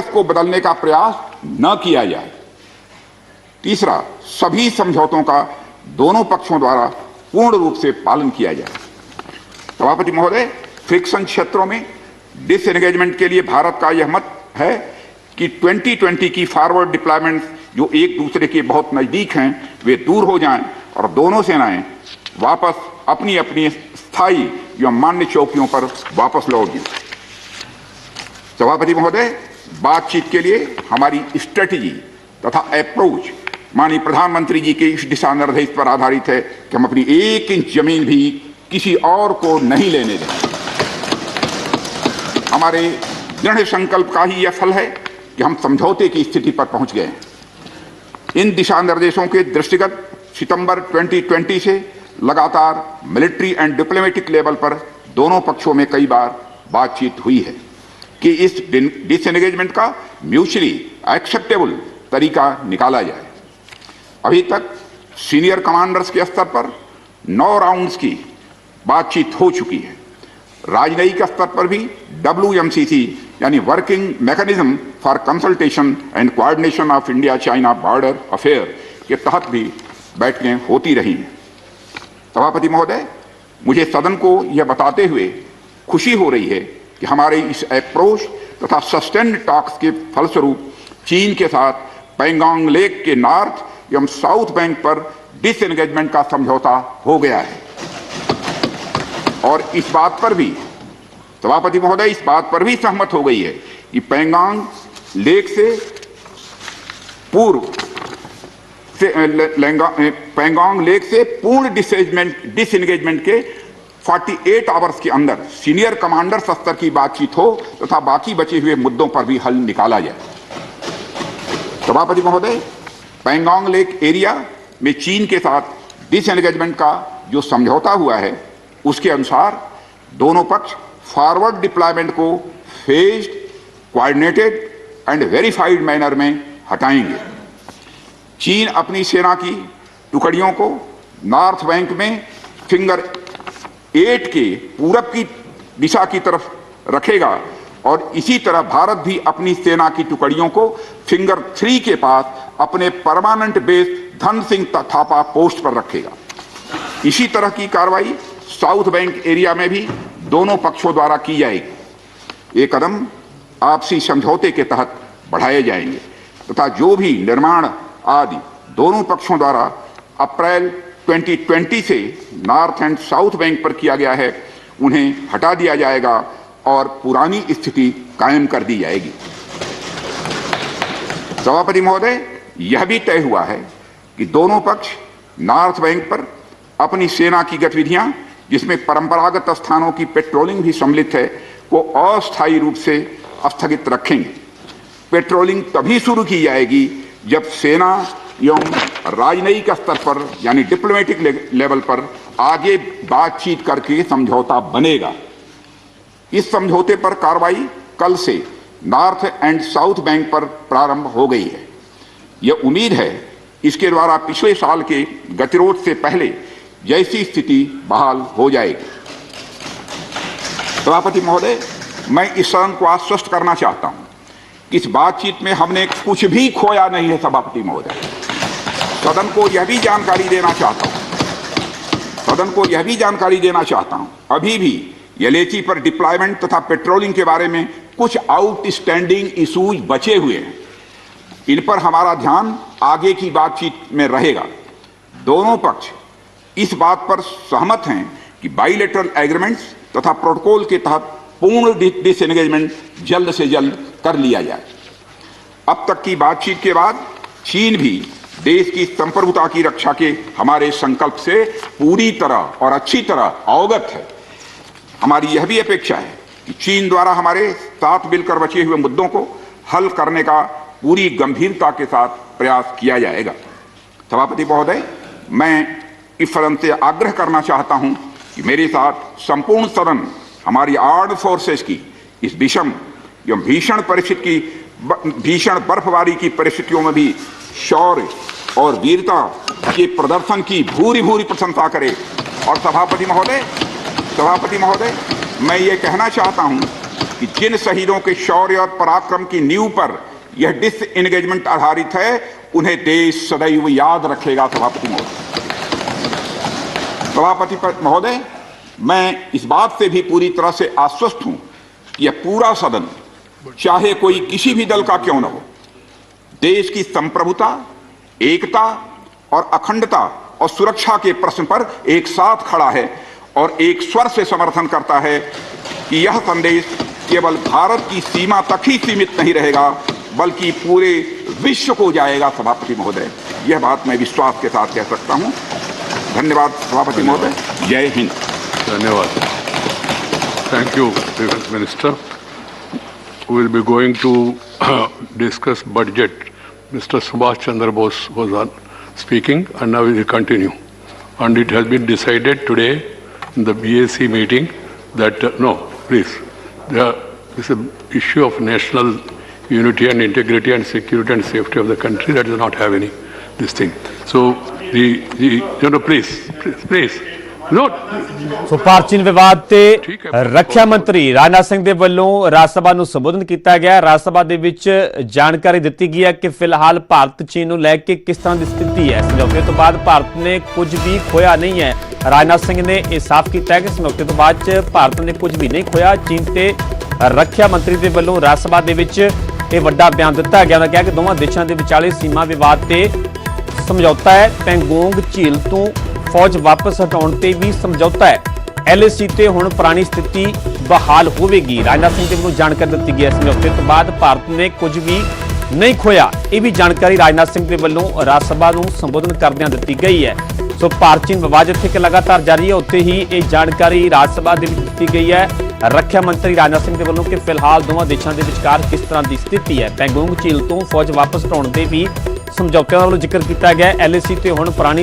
को बदलने का प्रयास न किया जाए। तीसरा, सभी समझौतों का दोनों पक्षों द्वारा पूर्ण रूप से पालन किया जाए। सभापति महोदय, फ्रिक्शन क्षेत्रों में डिसएंगेजमेंट के लिए भारत का यह मत है कि 2020 की फॉरवर्ड डिप्लॉयमेंट जो एक दूसरे के बहुत नजदीक हैं वे दूर हो जाएं और दोनों सेनाएं वापस अपनी अपनी स्थायी या मान्य चौकियों पर वापस लौट जाएं। सभापति महोदय, बातचीत के लिए हमारी स्ट्रेटजी तथा अप्रोच माननीय प्रधानमंत्री जी के इस दिशा निर्देश पर आधारित है कि हम अपनी 1 इंच जमीन भी किसी और को नहीं लेने देंगे। हमारे दृढ़ संकल्प का ही यह फल है कि हम समझौते की स्थिति पर पहुंच गए हैं। इन दिशा निर्देशों के दृष्टिगत सितंबर 2020 से लगातार मिलिट्री एंड डिप्लोमेटिक लेवल पर दोनों पक्षों में कई बार बातचीत हुई है कि इस डिसएंगेजमेंट का म्यूचुअली एक्सेप्टेबल तरीका निकाला जाए। अभी तक सीनियर कमांडर्स के स्तर पर 9 राउंड्स की बातचीत हो चुकी है। राजनयिक स्तर पर भी WMCC यानी working mechanism for consultation and coordination of India China border affair के तहत भी बैठकें होती रही हैं। सभापति महोदय, मुझे सदन को यह बताते हुए खुशी हो रही है कि हमारे इस अप्रोच तथा सस्टेन्ड टॉक्स के फलस्वरूप चीन के साथ पैंगोंग लेक के नॉर्थ एवं साउथ बैंक पर डिसएंगेजमेंट का समझौता हो गया है। और इस बात पर भी सभापति महोदय इस बात पर भी सहमत हो गई है कि पैंगोंग लेक से पूर्व पैंगोंग लेक से पूर्ण डिसएंगेजमेंट के 48 आवर्स के अंदर सीनियर कमांडर स्तर की बातचीत हो तथा बाकी बचे हुए मुद्दों पर भी हल निकाला जाए। सभापति महोदय, पैंगोंग लेक एरिया में चीन के साथ डिसएंगेजमेंट का जो समझौता हुआ है उसके अनुसार दोनों पक्ष फॉरवर्ड डिप्लॉयमेंट को phased, coordinated and verified manner में हटाएंगे। चीन अपनी सेना की टुकड़ियों को नॉर्थ बैंक में फिंगर 8 के पूरब की दिशा की तरफ रखेगा और इसी तरह भारत भी अपनी सेना की टुकड़ियों को फिंगर 3 के पास अपने permanent base Dhan Singh Thapa post पर रखेगा। इसी तरह की कार्रवाई साउथ बैंक एरिया में भी दोनों पक्षों द्वारा की जाएगी। ये कदम आपसी समझौते के तहत बढ़ाए जाएंगे तथा जो भी निर्माण आदि दोनों पक्षों द्वारा अप्रैल 2020 से नॉर्थ एंड साउथ बैंक पर किया गया है उन्हें हटा दिया जाएगा और पुरानी स्थिति कायम कर दी जाएगी। सभापति महोदय, यह भी तय हुआ है कि दोनों पक्ष नॉर्थ बैंक पर अपनी सेना की गतिविधियां जिसमें परंपरागत स्थानों की पेट्रोलिंग भी सम्मिलित है को अस्थायी रूप से स्थगित रखेंगे। पेट्रोलिंग तभी शुरू की जाएगी जब सेना एवं राजनयिक स्तर पर यानी डिप्लोमेटिक लेवल पर आगे बातचीत करके समझौता बनेगा। इस समझौते पर कार्रवाई कल से नॉर्थ एंड साउथ बैंक पर प्रारंभ हो गई है। यह उम्मीद है इसके द्वारा पिछले साल के गतिरोध से पहले जैसी स्थिति बहाल हो जाएगी। सभापति महोदय, मैं इस सदन को आश्वस्त करना चाहता हूं कि इस बातचीत में हमने कुछ भी खोया नहीं है। सभापति महोदय, सदन को यह भी जानकारी देना चाहता हूं अभी भी यलेची पर डिप्लॉयमेंट तथा पेट्रोलिंग के बारे में कुछ आउटस्टैंडिंग इशूज बचे हुए हैं। इन पर हमारा ध्यान आगे की बातचीत में रहेगा। दोनों पक्ष इस बात पर सहमत हैं कि बाइलेटरल एग्रीमेंट्स तथा प्रोटोकॉल के तहत पूर्ण डिसएंगेजमेंट जल्द से जल्द कर लिया जाए। अब तक की बातचीत के बाद चीन भी देश की संप्रभुता की रक्षा के हमारे संकल्प से पूरी तरह और अच्छी तरह अवगत है। हमारी यह भी अपेक्षा है कि चीन द्वारा हमारे साथ मिलकर बचे हुए मुद्दों को हल करने का पूरी गंभीरता के साथ प्रयास किया जाएगा। सभापति महोदय, मैं इस सदन से आग्रह करना चाहता हूं कि मेरे साथ संपूर्ण सदन हमारी आर्म्ड फोर्सेस की इस विषम एवं भीषण बर्फबारी की परिस्थितियों में भी शौर्य और वीरता के प्रदर्शन की भूरी भूरी प्रशंसा करे। और सभापति महोदय, मैं ये कहना चाहता हूं कि जिन शहीदों के शौर्य और पराक्रम की नींव पर यह डिसएंगेजमेंट आधारित है, उन्हें देश सदैव याद रखेगा। सभापति महोदय, मैं इस बात से भी पूरी तरह से आश्वस्त हूं कि यह पूरा सदन, चाहे कोई किसी भी दल का क्यों न हो, देश की संप्रभुता, एकता और अखंडता और सुरक्षा के प्रश्न पर एक साथ खड़ा है और एक स्वर से समर्थन करता है कि यह संदेश केवल भारत की सीमा तक ही सीमित नहीं रहेगा, बल्कि पूरे विश्व को जाएगा। सभापति महोदय, यह बात मैं विश्वास के साथ कह सकता हूं। धन्यवाद सभापति महोदय। जय हिंद। धन्यवाद। Thank you, Defense Minister. We will be going to discuss budget. Mr. Subhash Chandra Bose was on speaking, and now we will continue. And it has been decided today in the BAC meeting that no, please, this is an issue of national unity and integrity and security and safety of the country that does not have any this thing. So please. No. ਸੋ ਪ੍ਰਾਚੀਨ ਵਿਵਾਦ ਤੇ ਰੱਖਿਆ ਮੰਤਰੀ ਰਾਜਨਾਥ ਸਿੰਘ ਦੇ ਵੱਲੋਂ ਰਾਜ ਸਭਾ ਨੂੰ ਸੰਬੋਧਨ ਕੀਤਾ ਗਿਆ। ਰਾਜ ਸਭਾ ਦੇ ਵਿੱਚ ਜਾਣਕਾਰੀ ਦਿੱਤੀ ਗਈ ਹੈ ਕਿ ਫਿਲਹਾਲ ਭਾਰਤ ਚੀਨ ਨੂੰ ਲੈ ਕੇ ਕਿਸ ਤਰ੍ਹਾਂ ਦੀ ਸਥਿਤੀ ਹੈ। ਸਮਝੌਤੇ ਤੋਂ ਬਾਅਦ ਭਾਰਤ ਨੇ ਕੁਝ ਵੀ ਖੋਇਆ ਨਹੀਂ ਹੈ। ਰਾਜਨਾਥ ਸਿੰਘ ਨੇ ਇਹ ਸਾਫ਼ ਕੀਤਾ ਹੈ ਕਿ ਸਮਝੌਤੇ ਤੋਂ ਬਾਅਦ ਭਾਰਤ ਨੇ ਕੁਝ ਵੀ ਨਹੀਂ ਖੋਇਆ। ਚੀਨ ਤੇ ਰੱਖਿਆ ਮੰਤਰੀ ਦੇ ਵੱਲੋਂ ਰਾਜ ਸਭਾ ਦੇ ਵਿੱਚ ਇਹ ਵੱਡਾ ਬਿਆਨ ਦਿੱਤਾ ਗਿਆ। ਉਹਨਾਂ ਕਿਹਾ ਕਿ ਦੋਵਾਂ ਦੇਸ਼ਾਂ ਦੇ ਵਿਚਾਲੇ ਸੀਮਾ ਵਿਵਾਦ ਤੇ ਸਮਝੌਤਾ ਹੈ। ਪੈਂਗੋਂਗ ਝੀਲ ਤੋਂ फौज वापस हटाने ते भी समझौता है। LAC ते हुण पुरानी स्थिति बहाल होवेगी। राजनाथ सिंह को जानकारी दी गई है। समझौते तो बाद भारत ने कुछ भी नहीं खोया। यह भी जानकारी राजनाथ सिंह के वल्लों राज सभा को संबोधन करदियां दी गई है। सो प्राचीन विवाद जिथे लगातार जारी है, उत्थे ही ये जानकारी राज सभा दी गई है। रक्षा मंत्री राजनाथ सिंह के वल्लों कि फिलहाल दोवां देशों के विचकार किस तरह की स्थिति है। पैंगोंग झील तो फौज वापस हटाने के भी समझौते का जिक्र किया गया। LAC ते हुण पुरानी